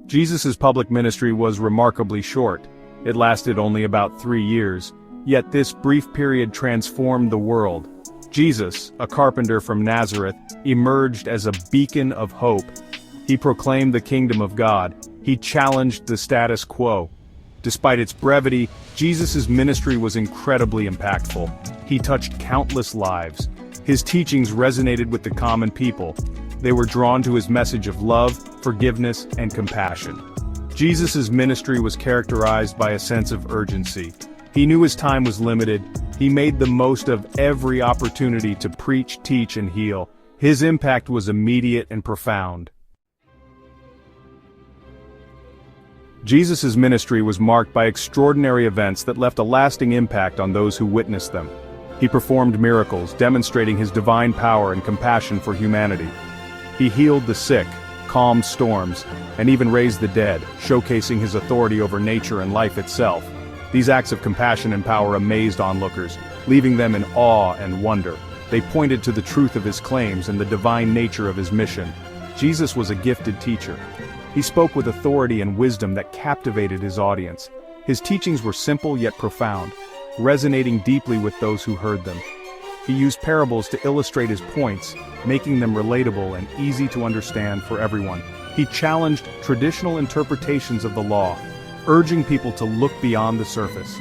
Jesus' public ministry was remarkably short. It lasted only about 3 years, yet this brief period transformed the world. Jesus, a carpenter from Nazareth, emerged as a beacon of hope. He proclaimed the kingdom of God. He challenged the status quo. Despite its brevity, Jesus' ministry was incredibly impactful. He touched countless lives. His teachings resonated with the common people. They were drawn to his message of love, forgiveness, and compassion. Jesus' ministry was characterized by a sense of urgency. He knew his time was limited. He made the most of every opportunity to preach, teach, and heal. His impact was immediate and profound. Jesus' ministry was marked by extraordinary events that left a lasting impact on those who witnessed them. He performed miracles, demonstrating his divine power and compassion for humanity. He healed the sick, calmed storms, and even raised the dead, showcasing his authority over nature and life itself. These acts of compassion and power amazed onlookers, leaving them in awe and wonder. They pointed to the truth of his claims and the divine nature of his mission. Jesus was a gifted teacher. He spoke with authority and wisdom that captivated his audience. His teachings were simple yet profound, resonating deeply with those who heard them. He used parables to illustrate his points, making them relatable and easy to understand for everyone. He challenged traditional interpretations of the law, urging people to look beyond the surface.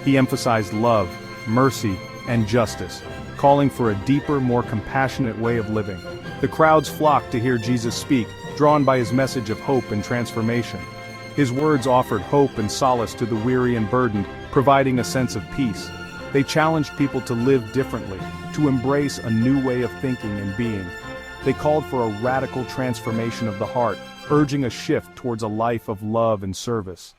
He emphasized love, mercy, and justice, calling for a deeper, more compassionate way of living. The crowds flocked to hear Jesus speak, drawn by his message of hope and transformation. His words offered hope and solace to the weary and burdened, providing a sense of peace. They challenged people to live differently, to embrace a new way of thinking and being. They called for a radical transformation of the heart, urging a shift towards a life of love and service.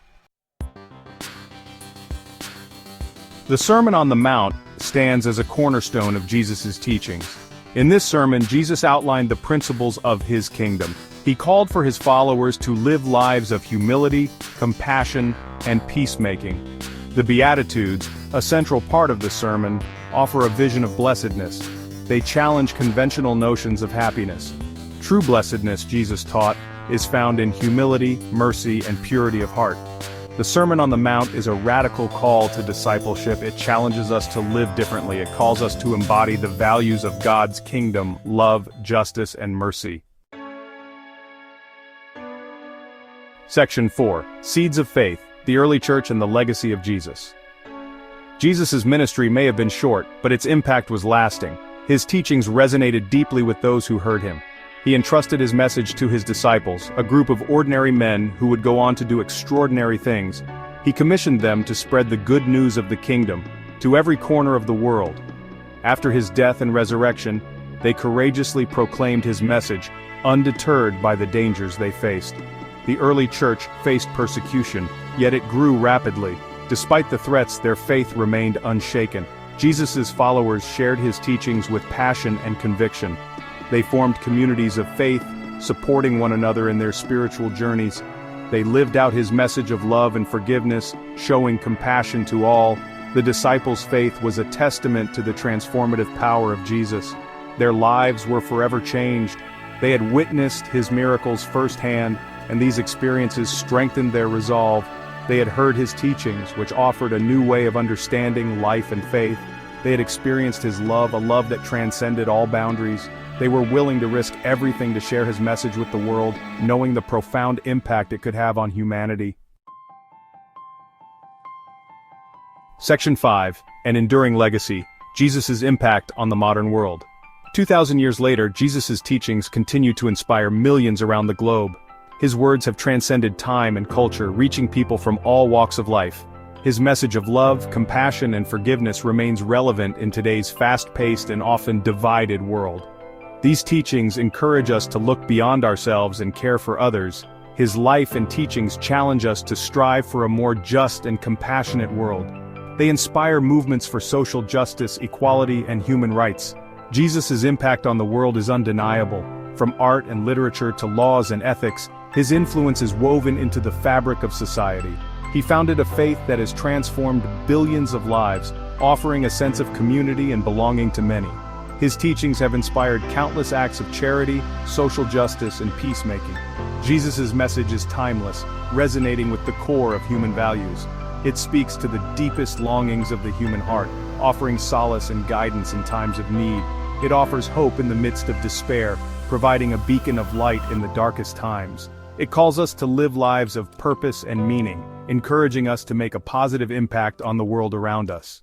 The Sermon on the Mount stands as a cornerstone of Jesus' teachings. In this sermon, Jesus outlined the principles of his kingdom. He called for his followers to live lives of humility, compassion, and peacemaking. The Beatitudes, a central part of the sermon, offer a vision of blessedness. They challenge conventional notions of happiness. True blessedness, Jesus taught, is found in humility, mercy, and purity of heart. The Sermon on the Mount is a radical call to discipleship. It challenges us to live differently. It calls us to embody the values of God's kingdom: love, justice, and mercy. Section 4. Seeds of Faith, the Early Church and the Legacy of Jesus. Jesus' ministry may have been short, but its impact was lasting. His teachings resonated deeply with those who heard him. He entrusted his message to his disciples, a group of ordinary men who would go on to do extraordinary things. He commissioned them to spread the good news of the kingdom to every corner of the world. After his death and resurrection, they courageously proclaimed his message, undeterred by the dangers they faced. The early church faced persecution, yet it grew rapidly. Despite the threats, their faith remained unshaken. Jesus' followers shared his teachings with passion and conviction. They formed communities of faith, supporting one another in their spiritual journeys. They lived out his message of love and forgiveness, showing compassion to all. The disciples' faith was a testament to the transformative power of Jesus. Their lives were forever changed. They had witnessed his miracles firsthand, and these experiences strengthened their resolve. They had heard his teachings, which offered a new way of understanding life and faith. They had experienced his love, a love that transcended all boundaries. They were willing to risk everything to share his message with the world, knowing the profound impact it could have on humanity. Section 5. An Enduring Legacy, Jesus' Impact on the Modern World. 2,000 years later, Jesus' teachings continue to inspire millions around the globe. His words have transcended time and culture, reaching people from all walks of life. His message of love, compassion, and forgiveness remains relevant in today's fast-paced and often divided world. These teachings encourage us to look beyond ourselves and care for others. His life and teachings challenge us to strive for a more just and compassionate world. They inspire movements for social justice, equality, and human rights. Jesus' impact on the world is undeniable. From art and literature to laws and ethics, his influence is woven into the fabric of society. He founded a faith that has transformed billions of lives, offering a sense of community and belonging to many. His teachings have inspired countless acts of charity, social justice, and peacemaking. Jesus' message is timeless, resonating with the core of human values. It speaks to the deepest longings of the human heart, offering solace and guidance in times of need. It offers hope in the midst of despair, providing a beacon of light in the darkest times. It calls us to live lives of purpose and meaning, encouraging us to make a positive impact on the world around us.